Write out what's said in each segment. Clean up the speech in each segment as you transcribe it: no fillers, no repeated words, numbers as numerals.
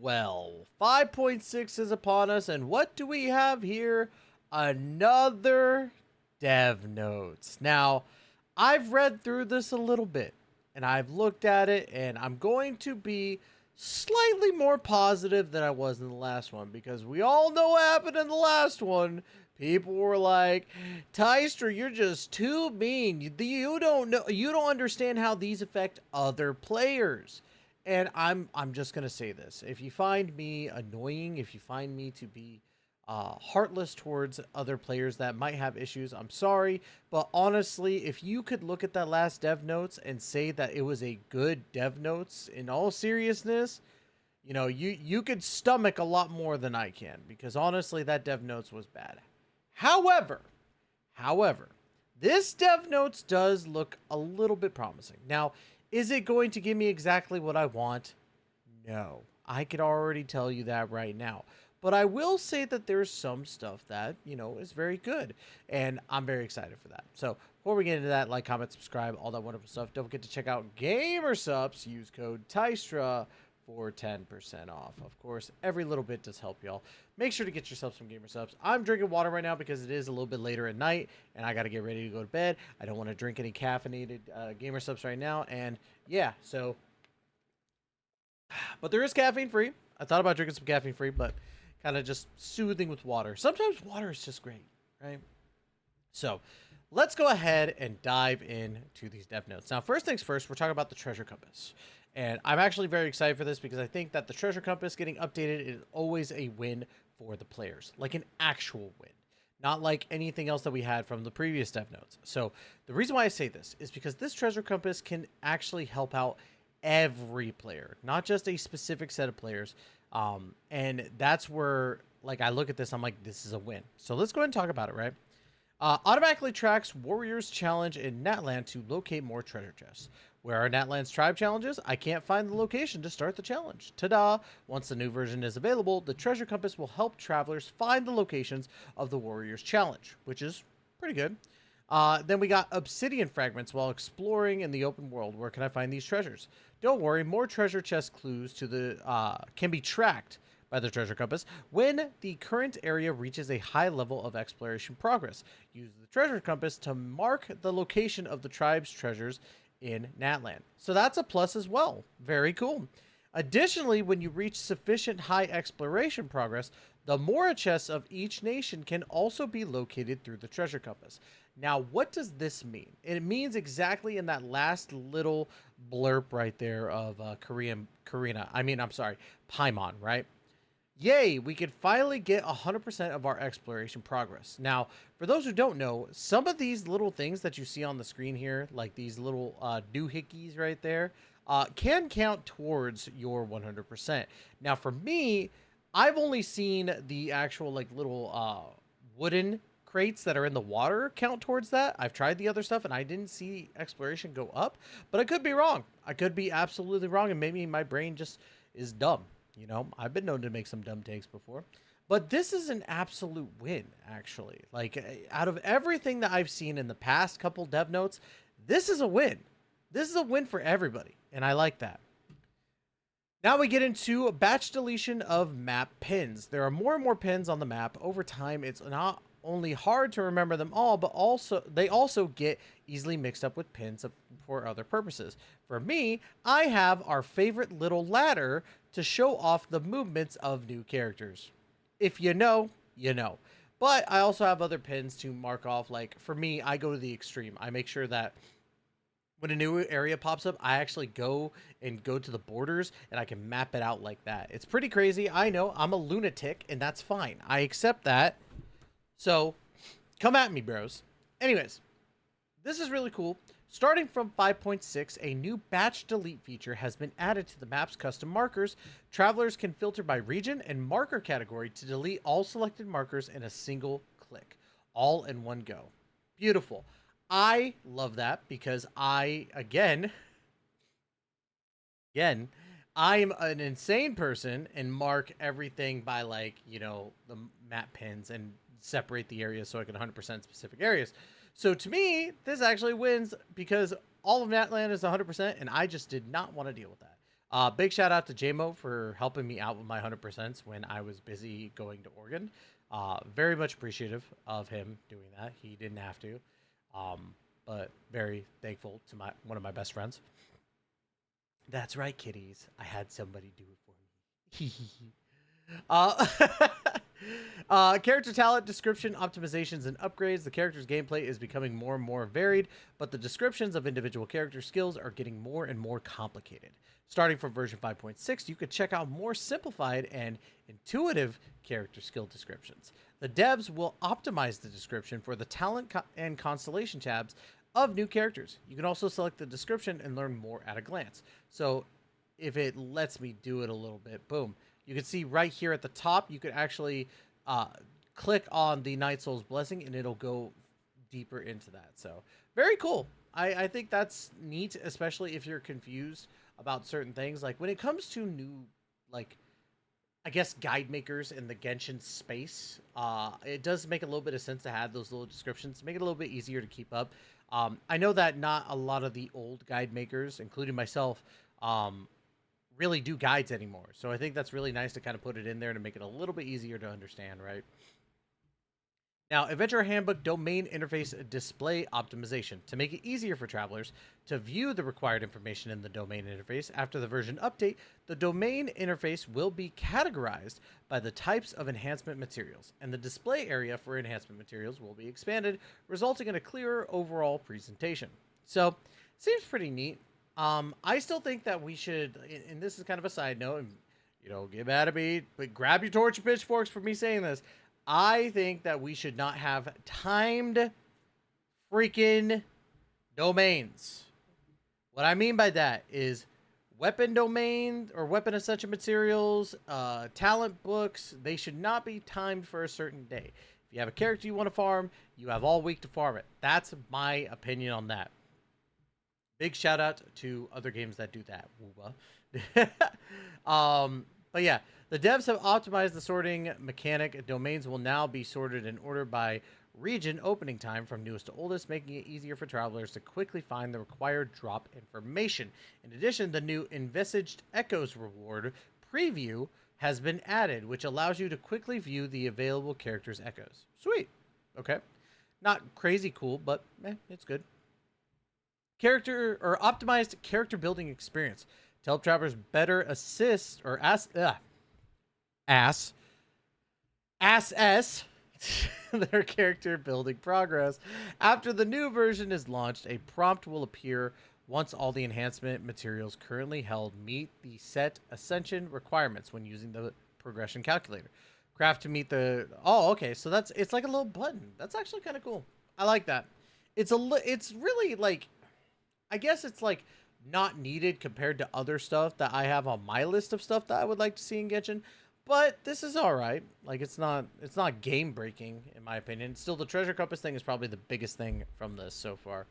Well. 5.6 is upon us, and what do we have here? Another dev notes. Now, I've read through this a little bit, and I've looked at it, and I'm going to be slightly more positive than I was in the last one, because we all know what happened in the last one. People were like, Tystra, you're just too mean. You don't know, you don't understand how these affect other players. And I'm just gonna say this: if you find me annoying, if you find me to be heartless towards other players that might have issues, I'm sorry. But honestly, if you could look at that last dev notes and say that it was a good dev notes, in all seriousness, you know, you could stomach a lot more than I can, because honestly, that dev notes was bad. However, this dev notes does look a little bit promising. Now, is it going to give me exactly what I want? No. I could already tell you that right now. But I will say that there's some stuff that, you know, is very good. And I'm very excited for that. So before we get into that, like, comment, subscribe, all that wonderful stuff. Don't forget to check out GamerSupps. Use code TYSTRA for 10% off. Of course, every little bit does help y'all. Make sure to get yourself some GamerSupps. I'm drinking water right now because it is a little bit later at night and I got to get ready to go to bed. I don't want to drink any caffeinated GamerSupps right now. And yeah, so, but there is caffeine free. I thought about drinking some caffeine free, but kind of just soothing with water. Sometimes water is just great, right? So let's go ahead and dive into these dev notes. Now, first things first, we're talking about the treasure compass. And I'm actually very excited for this because I think that the treasure compass getting updated is always a win for the players, like an actual win, not like anything else that we had from the previous dev notes. So the reason why I say this is because this treasure compass can actually help out every player, not just a specific set of players. And that's where, like, I look at this, I'm like, this is a win. So let's go ahead and talk about it, right? Automatically tracks Warriors Challenge in Natland to locate more treasure chests. Where are Natland's tribe challenges? I can't find the location to start the challenge. Ta-da! Once the new version is available, the treasure compass will help travelers find the locations of the Warriors Challenge, which is pretty good. Then we got obsidian fragments while exploring in the open world. Where can I find these treasures? Don't worry, more treasure chest clues to the can be tracked by the treasure compass when the current area reaches a high level of exploration progress. Use the treasure compass to mark the location of the tribe's treasures in Natland. So that's a plus as well. Very cool. Additionally, when you reach sufficient high exploration progress, the Mora chests of each nation can also be located through the treasure compass. Now, what does this mean? It means exactly in that last little blurb right there of Paimon, right? Yay, we can finally get 100% of our exploration progress. Now, for those who don't know, some of these little things that you see on the screen here, like these little doohickeys right there, can count towards your 100%. Now, for me, I've only seen the actual like little wooden crates that are in the water count towards that. I've tried the other stuff and I didn't see exploration go up, but I could be wrong. I could be absolutely wrong, and maybe my brain just is dumb. You know, I've been known to make some dumb takes before, but this is an absolute win, actually. Like, out of everything that I've seen in the past couple dev notes, this is a win. This is a win for everybody, and I like that. Now we get into batch deletion of map pins. There are more and more pins on the map. Over time, it's not only hard to remember them all, but they also get easily mixed up with pins for other purposes. For me, I have our favorite little ladder to show off the movements of new characters. If you know, you know. But I also have other pins to mark off. Like, for me, I go to the extreme. I make sure that when a new area pops up, I actually go to the borders and I can map it out like that. It's pretty crazy. I know, I'm a lunatic, and that's fine. I accept that. So, come at me, bros. Anyways, this is really cool. Starting from 5.6, a new batch delete feature has been added to the map's custom markers. Travelers can filter by region and marker category to delete all selected markers in a single click, all in one go. Beautiful. I love that because again, I'm an insane person and mark everything by, like, you know, the map pins and separate the areas so I can 100% specific areas. So to me, this actually wins because all of Natland is 100%, and I just did not want to deal with that. Big shout out to JMO for helping me out with my 100% when I was busy going to Oregon. Very much appreciative of him doing that. He didn't have to, but very thankful to one of my best friends. That's right, kitties. I had somebody do it for me. uh, Character talent, description, optimizations, and upgrades. The character's gameplay is becoming more and more varied, but the descriptions of individual character skills are getting more and more complicated. Starting from version 5.6, you could check out more simplified and intuitive character skill descriptions. The devs will optimize the description for the talent and constellation tabs of new characters. You can also select the description and learn more at a glance. So if it lets me do it a little bit, boom. You can see right here at the top, you could actually click on the Night Soul's Blessing and it'll go deeper into that. So very cool. I think that's neat, especially if you're confused about certain things. Like when it comes to new, like, I guess guide makers in the Genshin space, it does make a little bit of sense to have those little descriptions, make it a little bit easier to keep up. I know that not a lot of the old guide makers, including myself, really do guides anymore. So I think that's really nice to kind of put it in there to make it a little bit easier to understand, right? Now, Adventure Handbook Domain Interface Display Optimization. To make it easier for travelers to view the required information in the domain interface after the version update, the domain interface will be categorized by the types of enhancement materials, and the display area for enhancement materials will be expanded, resulting in a clearer overall presentation. So, seems pretty neat. I still think that we should, and this is kind of a side note, and, you know, get mad at me, but grab your torch and pitchforks for me saying this. I think that we should not have timed freaking domains. What I mean by that is weapon domain or weapon essential materials, talent books, they should not be timed for a certain day. If you have a character you want to farm, you have all week to farm it. That's my opinion on that. Big shout out to other games that do that. But yeah, the devs have optimized the sorting mechanic. Domains will now be sorted in order by region opening time from newest to oldest, making it easier for travelers to quickly find the required drop information. In addition, the new Envisaged Echoes reward preview has been added, which allows you to quickly view the available characters' echoes. Sweet. Okay. Not crazy cool, but it's good. Character or optimized character building experience to help travelers better assist or assess their character building progress. After the new version is launched, a prompt will appear once all the enhancement materials currently held meet the set ascension requirements when using the progression calculator. Craft to meet the okay, so it's like a little button. That's actually kind of cool. I like that. It's really like, I guess it's like not needed compared to other stuff that I have on my list of stuff that I would like to see in Genshin. But this is all right. Like, it's not game breaking in my opinion. Still, the treasure compass thing is probably the biggest thing from this so far.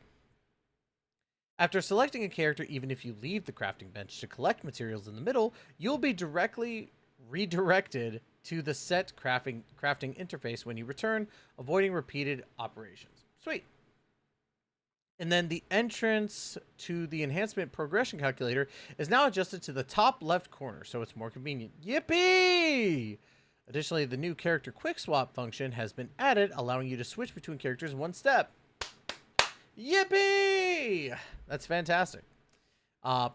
After selecting a character, even if you leave the crafting bench to collect materials in the middle, you'll be directly redirected to the set crafting interface when you return, avoiding repeated operations. Sweet. And then the entrance to the enhancement progression calculator is now adjusted to the top left corner, so it's more convenient. Yippee! Additionally, the new character quick swap function has been added, allowing you to switch between characters in one step. Yippee! That's fantastic.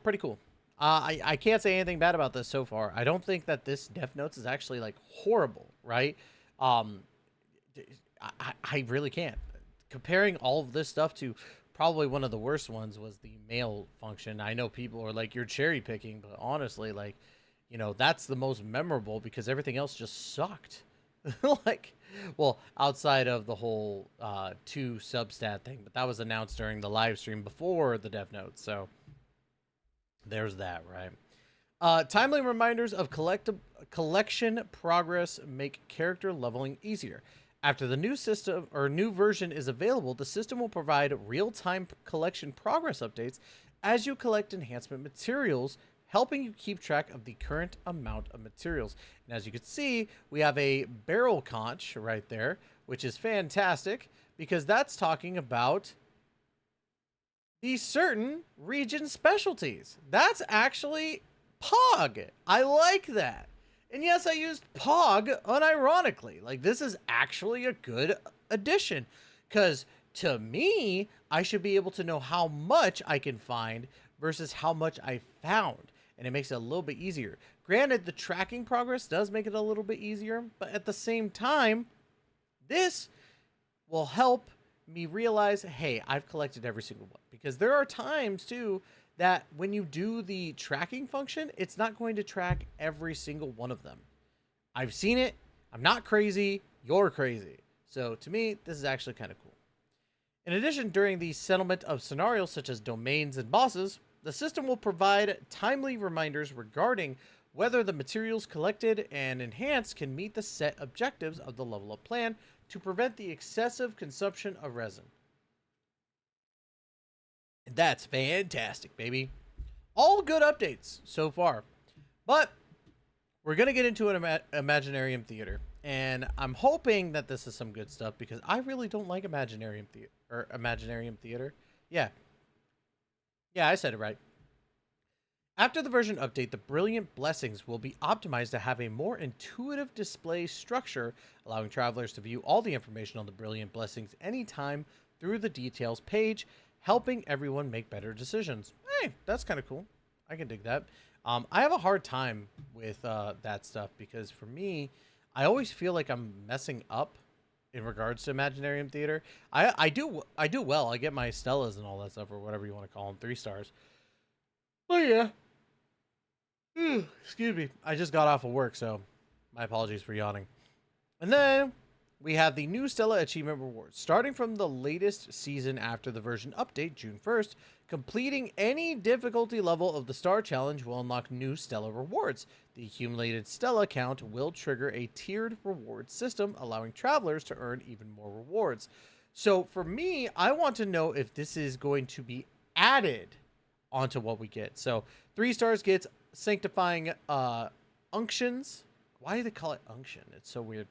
Pretty cool. I can't say anything bad about this so far. I don't think that this Death Notes is actually like horrible, right? I really can't. Comparing all of this stuff to probably one of the worst ones was the mail function. I know people are like, you're cherry picking, but honestly, like, you know, that's the most memorable because everything else just sucked. Like, well, outside of the whole 2 substat thing, but that was announced during the live stream before the Death Note, so there's that, right? Timely reminders of collection progress make character leveling easier. After the new system or new version is available, the system will provide real-time collection progress updates as you collect enhancement materials, helping you keep track of the current amount of materials. And as you can see, we have a barrel conch right there, which is fantastic because that's talking about the certain region specialties. That's actually Pog. I like that. And yes, I used Pog unironically. Like, this is actually a good addition. Because to me, I should be able to know how much I can find versus how much I found. And it makes it a little bit easier. Granted, the tracking progress does make it a little bit easier. But at the same time, this will help me realize, hey, I've collected every single one. Because there are times, too, that when you do the tracking function, it's not going to track every single one of them. I've seen it. I'm not crazy. You're crazy. So to me, this is actually kind of cool. In addition, during the settlement of scenarios such as domains and bosses, the system will provide timely reminders regarding whether the materials collected and enhanced can meet the set objectives of the level up plan to prevent the excessive consumption of resin. And that's fantastic, baby. All good updates so far. But we're going to get into an Imaginarium Theater. And I'm hoping that this is some good stuff because I really don't like Imaginarium Theater. Yeah. Yeah, I said it right. After the version update, the Brilliant Blessings will be optimized to have a more intuitive display structure, allowing travelers to view all the information on the Brilliant Blessings anytime through the details page, helping everyone make better decisions. Hey, that's kind of cool. I can dig that. I have a hard time with that stuff because for me, I always feel like I'm messing up in regards to Imaginarium Theater. I do well. I get my Stellas and all that stuff, or whatever you want to call them, 3 stars. Oh yeah. Excuse me. I just got off of work, so my apologies for yawning. And then we have the new Stella Achievement Rewards. Starting from the latest season after the version update, June 1st, completing any difficulty level of the Star Challenge will unlock new Stella rewards. The accumulated Stella count will trigger a tiered reward system, allowing travelers to earn even more rewards. So for me, I want to know if this is going to be added onto what we get. So 3 stars gets Sanctifying Unctions. Why do they call it Unction? It's so weird.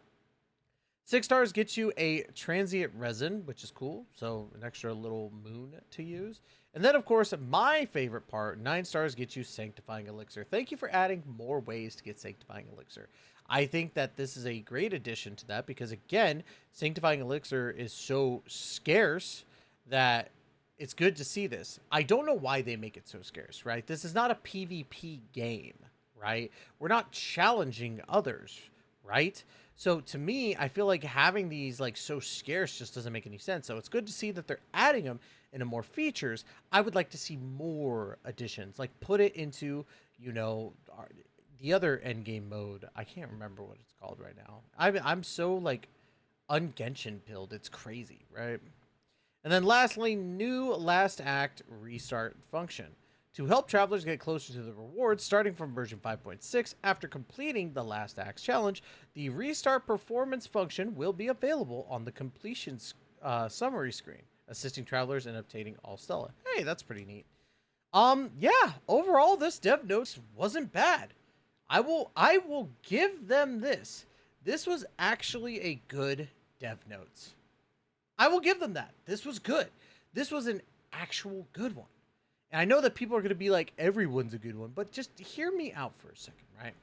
6 stars gets you a Transient Resin, which is cool. So an extra little moon to use. And then, of course, my favorite part, 9 stars gets you Sanctifying Elixir. Thank you for adding more ways to get Sanctifying Elixir. I think that this is a great addition to that because, again, Sanctifying Elixir is so scarce that it's good to see this. I don't know why they make it so scarce, right? This is not a PvP game, right? We're not challenging others, right? So to me, I feel like having these like so scarce just doesn't make any sense. So it's good to see that they're adding them into more features. I would like to see more additions, like put it into, you know, the other endgame mode. I can't remember what it's called right now. I'm so like un-Genshin pilled. It's crazy, right? And then lastly, new last act restart function. To help travelers get closer to the rewards, starting from version 5.6, after completing the Last Acts challenge, the Restart Performance function will be available on the completion summary screen, assisting travelers in obtaining all Stella. Hey, that's pretty neat. Yeah, overall, this dev notes wasn't bad. I will give them this. This was actually a good dev notes. I will give them that. This was good. This was an actual good one. And I know that people are going to be like, everyone's a good one, but just hear me out for a second, right?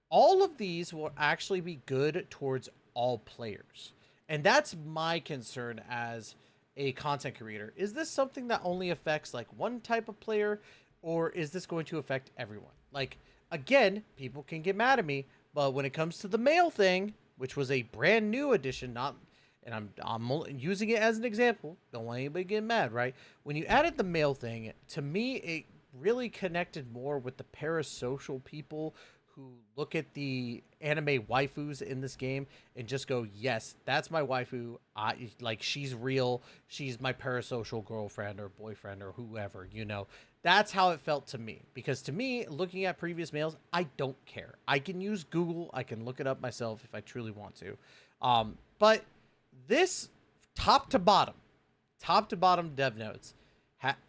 All of these will actually be good towards all players. And that's my concern as a content creator. Is this something that only affects like one type of player, or is this going to affect everyone? Like, again, people can get mad at me, but when it comes to the mail thing, which was a brand new addition, not... And I'm using it as an example. Don't want anybody getting mad, right? When you added the mail thing, to me, it really connected more with the parasocial people who look at the anime waifus in this game and just go, yes, that's my waifu. Like, she's real. She's my parasocial girlfriend or boyfriend or whoever, you know. That's how it felt to me. Because to me, looking at previous mails, I don't care. I can use Google. I can look it up myself if I truly want to. But... this top to bottom dev notes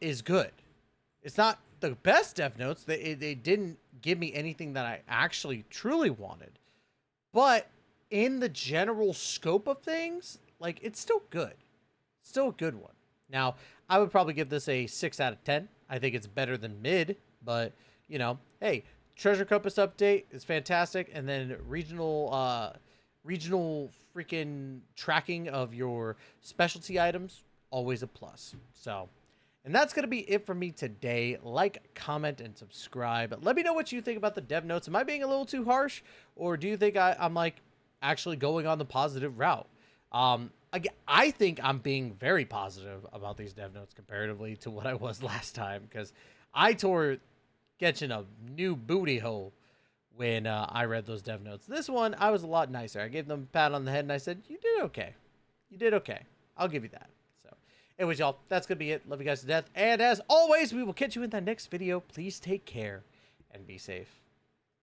is good. It's not the best dev notes. They didn't give me anything that I actually truly wanted. But in the general scope of things, like, it's still good. It's still a good one. Now, I would probably give this a 6 out of 10. I think it's better than mid, but, you know, hey, treasure compass update is fantastic, and then regional freaking tracking of your specialty items, always a plus. So, and that's going to be it for me today. Like, comment, and subscribe. Let me know what you think about the dev notes. Am I being a little too harsh, or do you think I'm like actually going on the positive route? I think I'm being very positive about these dev notes comparatively to what I was last time, because I tore Genshin a new booty hole when I read those dev notes. This one, I was a lot nicer. I gave them a pat on the head and I said, you did okay. You did okay. I'll give you that. So, anyways, y'all, that's going to be it. Love you guys to death. And as always, we will catch you in the next video. Please take care and be safe.